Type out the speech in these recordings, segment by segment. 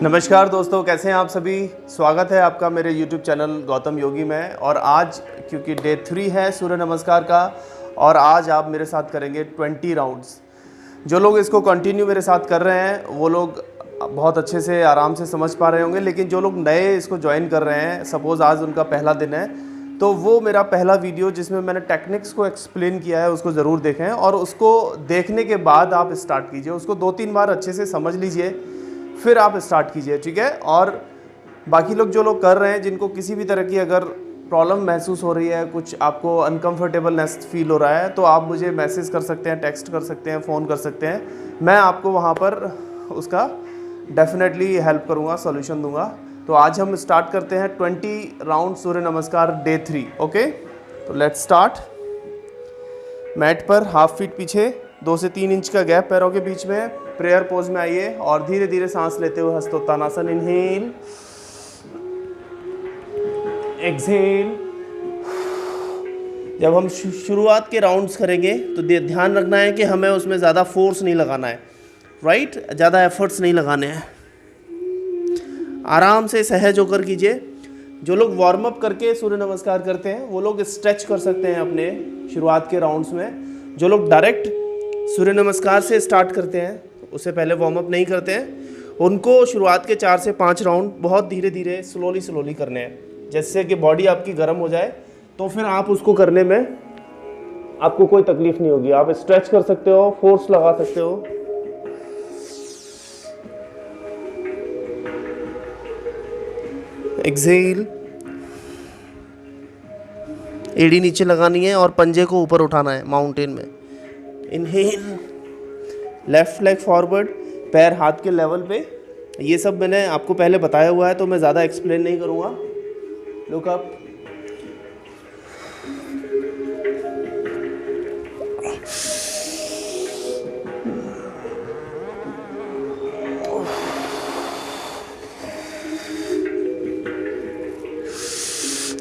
नमस्कार दोस्तों, कैसे हैं आप सभी। स्वागत है आपका मेरे YouTube चैनल गौतम योगी में। और आज क्योंकि डे 3 है सूर्य नमस्कार का, और आज आप मेरे साथ करेंगे 20 राउंड्स। जो लोग इसको कंटिन्यू मेरे साथ कर रहे हैं वो लोग बहुत अच्छे से आराम से समझ पा रहे होंगे, लेकिन जो लोग नए इसको ज्वाइन कर रहे हैं, सपोज़ आज उनका पहला दिन है, तो वो मेरा पहला वीडियो जिसमें मैंने टेक्निक्स को एक्सप्लेन किया है उसको ज़रूर देखें। और उसको देखने के बाद आप स्टार्ट कीजिए, उसको 2-3 बार अच्छे से समझ लीजिए, फिर आप स्टार्ट कीजिए, ठीक है। और बाकी लोग जो लोग कर रहे हैं, जिनको किसी भी तरह की अगर प्रॉब्लम महसूस हो रही है, कुछ आपको अनकंफर्टेबलनेस फील हो रहा है, तो आप मुझे मैसेज कर सकते हैं, टेक्स्ट कर सकते हैं, फ़ोन कर सकते हैं। मैं आपको वहाँ पर उसका डेफिनेटली हेल्प करूँगा, सॉल्यूशन दूंगा। तो आज हम स्टार्ट करते हैं 20 राउंड सूर्य नमस्कार डे 3। ओके, तो लेट्स स्टार्ट। मैट पर हाफ फीट पीछे, 2 से 3 इंच का गैप पैरों के बीच में, प्रेयर पोज में आइए और धीरे धीरे सांस लेते हुए हस्तोत्तानासन। Inhale, exhale. जब हम शुरुआत के राउंड्स करेंगे तो ध्यान रखना है कि हमें उसमें ज़्यादा फोर्स नहीं लगाना है, राइट, ज़्यादा एफर्ट्स नहीं लगाने हैं। आराम से सहज होकर कीजिए। जो लोग वार्म अप करके सूर्य नमस्कार करते हैं वो लोग स्ट्रेच कर सकते हैं अपने शुरुआत के राउंड्स में। जो लोग डायरेक्ट सूर्य नमस्कार से स्टार्ट करते हैं, उससे पहले वार्म अप नहीं करते हैं, उनको शुरुआत के 4 से 5 राउंड बहुत धीरे धीरे स्लोली करने हैं, जिससे कि बॉडी आपकी गर्म हो जाए। तो फिर आप उसको करने में आपको कोई तकलीफ नहीं होगी। आप स्ट्रेच कर सकते हो, फोर्स लगा सकते हो। एक्सहेल, एड़ी नीचे लगानी है और पंजे को ऊपर उठाना है माउंटेन में। इनहेल, लेफ्ट लेग फॉरवर्ड, पैर हाथ के लेवल पे। ये सब मैंने आपको पहले बताया हुआ है तो मैं ज़्यादा एक्सप्लेन नहीं करूँगा। लुक अप,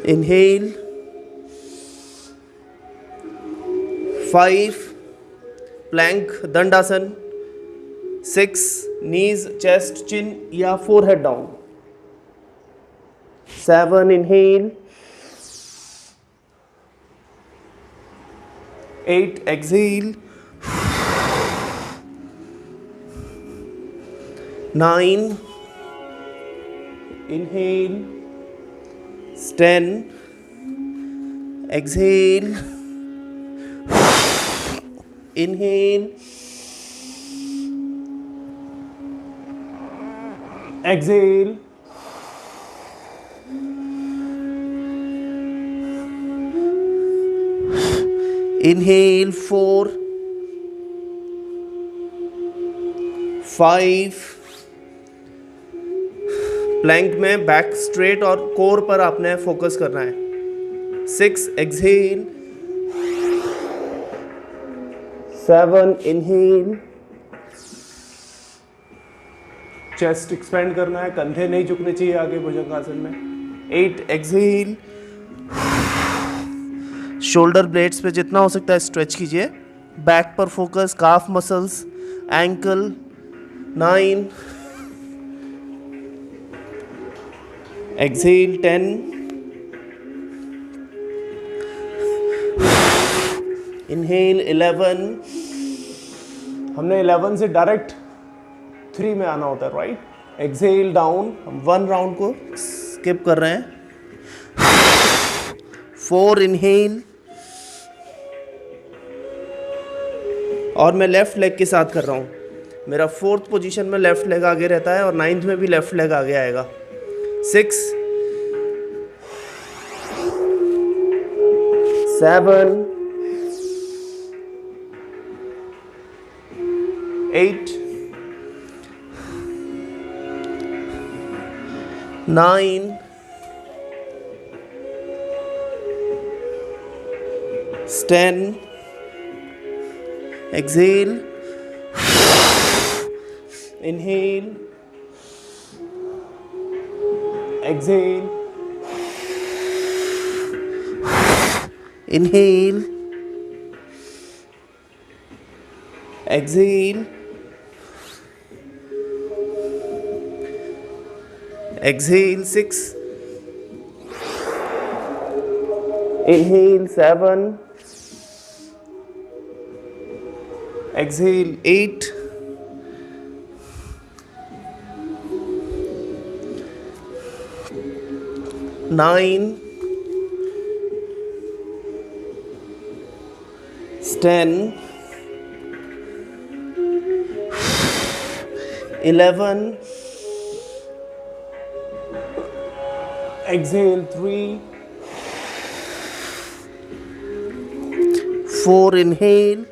इनहेल, 5 प्लैंक दंडासन, 6 नीज चेस्ट चिन या forehead down, 7 inhale, 8 exhale, 9 inhale, 10 exhale, inhale, exhale, inhale, 4 5 plank में बैक स्ट्रेट और कोर पर आपने फोकस करना है, 6 एक्सहेल, 7 इनहेल, चेस्ट एक्सपेंड करना है, कंधे नहीं झुकने चाहिए आगे भुजंगासन में, 8 एक्सहेल, शोल्डर ब्लेड्स पे जितना हो सकता है स्ट्रेच कीजिए, बैक पर फोकस, काफ मसल्स, एंकल, 9 एक्सहेल, 10 इनहेल, 11। हमने 11 से डायरेक्ट 3 में आना होता है, राइट। एक्सहेल डाउन, हम 1 राउंड को स्किप कर रहे हैं, 4 इनहेल, और मैं लेफ्ट लेग के साथ कर रहा हूँ। मेरा 4th पोजीशन में लेफ्ट लेग आगे रहता है और 9th में भी लेफ्ट लेग आगे आएगा, 6 7 8 9 10 exhale, inhale, exhale, inhale, exhale, exhale 6, inhale 7, exhale 8, 9, 10, 11, exhale 3, 4, inhale,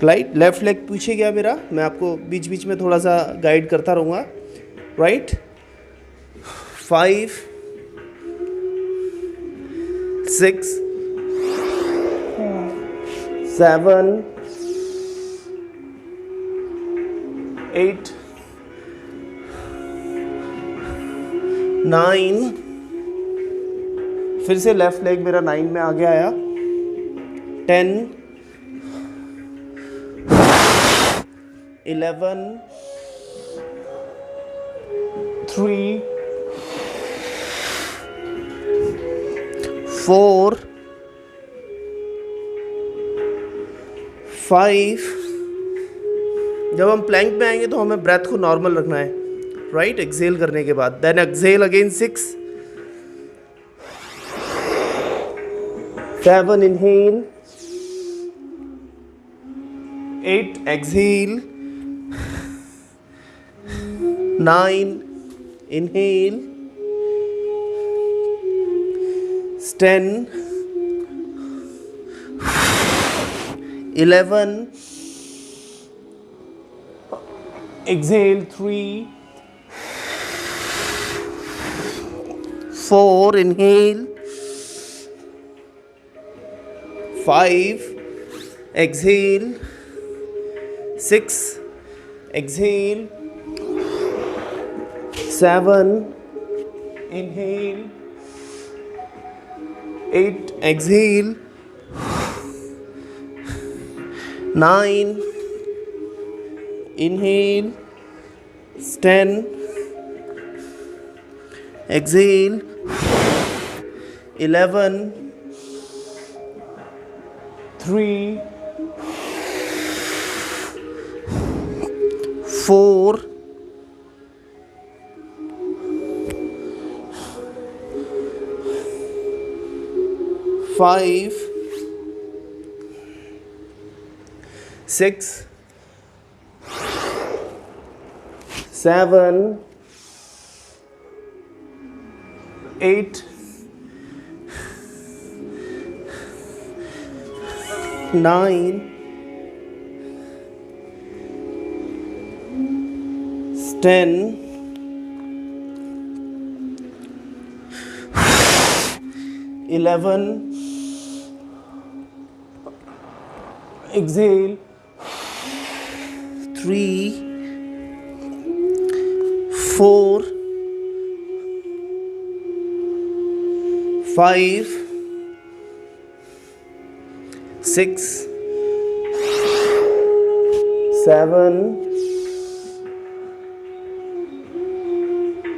right. Left leg पीछे गया मेरा, मैं आपको बीच बीच में थोड़ा सा गाइड करता रहूँगा, राइट। 5, 6, 7, 8, 9, फिर से लेफ्ट लेग मेरा 9 में आगे आया, 10, 11, 3, 4, 5। जब हम प्लैंक में आएंगे तो हमें ब्रेथ को नॉर्मल रखना है, राइट, एक्सेल करने के बाद। Then exhale again 6, 7, inhale, 8, exhale, 9, inhale, 10, 11, exhale 3, 4, inhale, 5, exhale, 6, exhale, 7, inhale, 8, exhale, 9, inhale, 10, exhale, 11, 3, 4, 5, 6, 7, 8, 9, 10, 11, exhale, 3, 4, 5, 6, 7,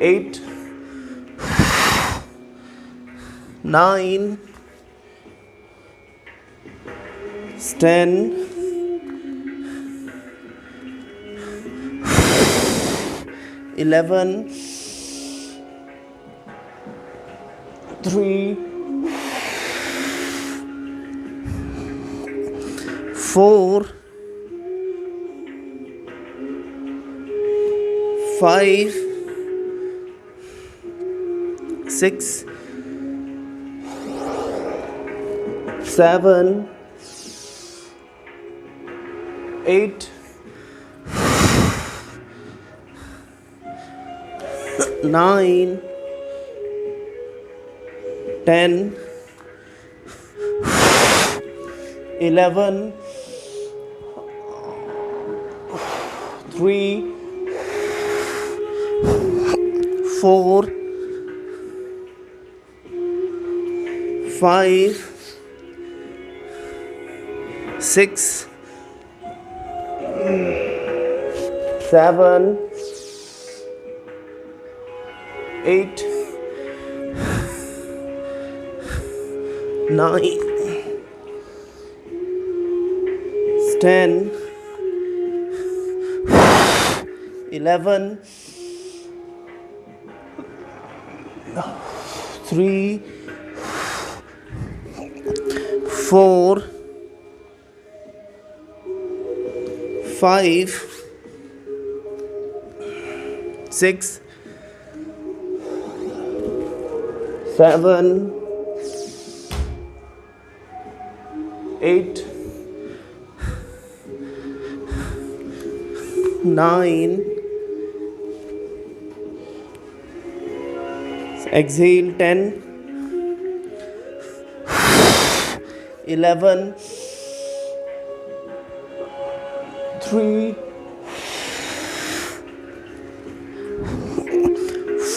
8, 9, 10, 11, 3, 4, 5, 6, 7, 8, 9, 10, 11, 3, 4, 5, 6, 7, 8, 9, 10, 11, 3, 4, 5, 6, 7, 8, 9, exhale 10, 11, 3,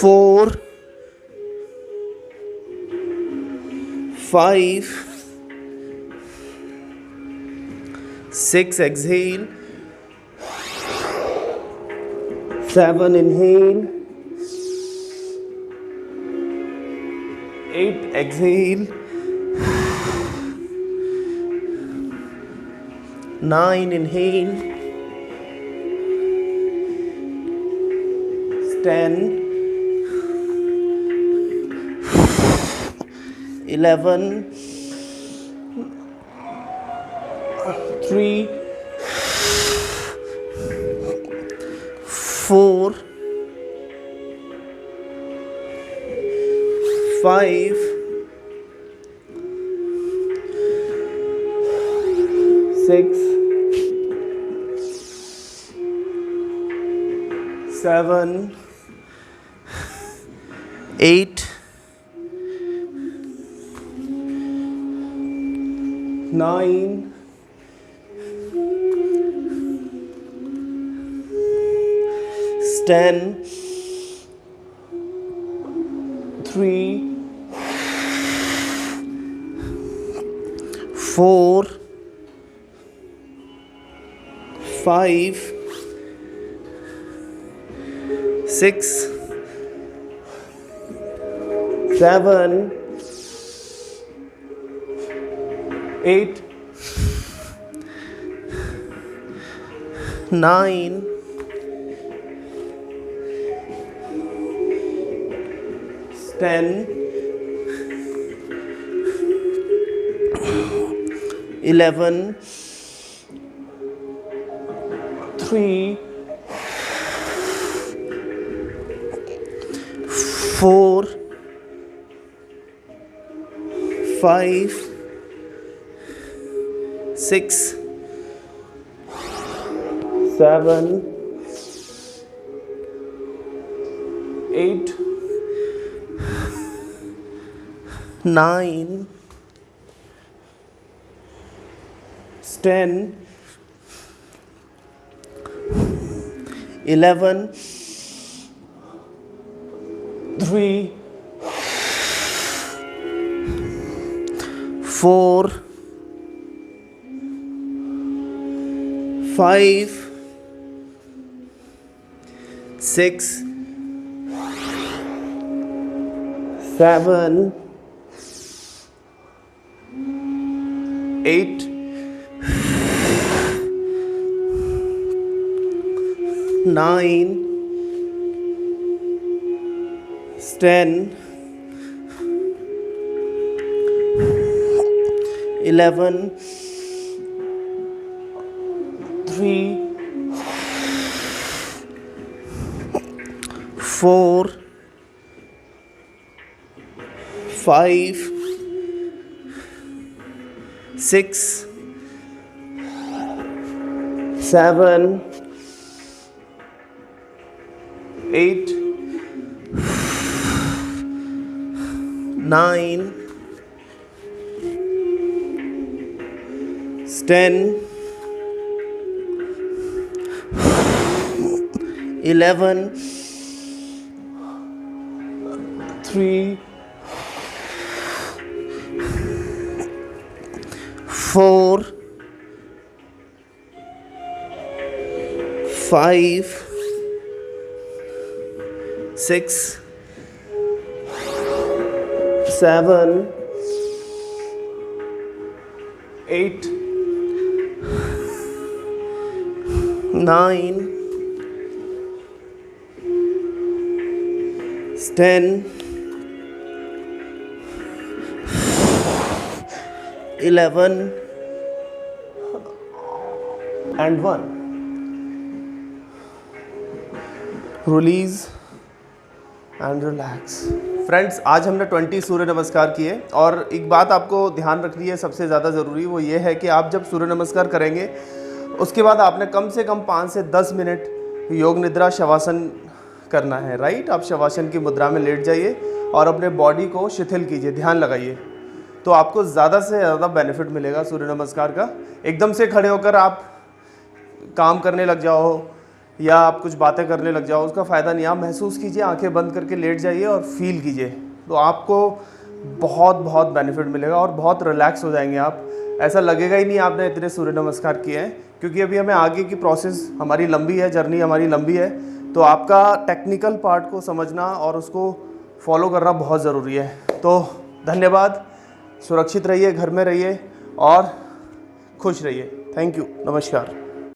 4, 5, 6, exhale, 7, inhale, 8, exhale, 9, inhale, 10, 11, 3, 4, 5, 6, 7, 8, 9, 10, 3, 4, 5, 6, 7, 8, 9, 10, 11, 3, 4, 5, 6, 7, 8, 9, 10, 11, 3, 4, 5, 6, 7, 8, 9, 10, 11, 3, 4, 5, 6, 7, 8, 9, 10, 11, 3, 4, 5, 6, 7, 8, 9, 10, 11 and 1. Release and relax. Friends, आज हमने 20 सूर्य नमस्कार किए और एक बात आपको ध्यान रखनी है सबसे ज़्यादा ज़रूरी, वो ये है कि आप जब सूर्य नमस्कार करेंगे उसके बाद आपने कम से कम 5 से 10 मिनट योग निद्रा शवासन करना है, राइट। आप शवासन की मुद्रा में लेट जाइए और अपने बॉडी को शिथिल कीजिए, ध्यान लगाइए, तो आपको ज़्यादा से ज़्यादा बेनिफिट मिलेगा सूर्य नमस्कार का। एकदम से खड़े होकर आप काम करने लग जाओ या आप कुछ बातें करने लग जाओ, उसका फ़ायदा नहीं। आप महसूस कीजिए, आंखें बंद करके लेट जाइए और फील कीजिए, तो आपको बहुत बहुत बेनिफिट मिलेगा और बहुत रिलैक्स हो जाएंगे आप। ऐसा लगेगा ही नहीं आपने इतने सूर्य नमस्कार किए हैं, क्योंकि अभी हमें आगे की प्रोसेस हमारी लंबी है, जर्नी हमारी लंबी है, तो आपका टेक्निकल पार्ट को समझना और उसको फॉलो करना बहुत ज़रूरी है। तो धन्यवाद, सुरक्षित रहिए, घर में रहिए और खुश रहिए। थैंक यू, नमस्कार।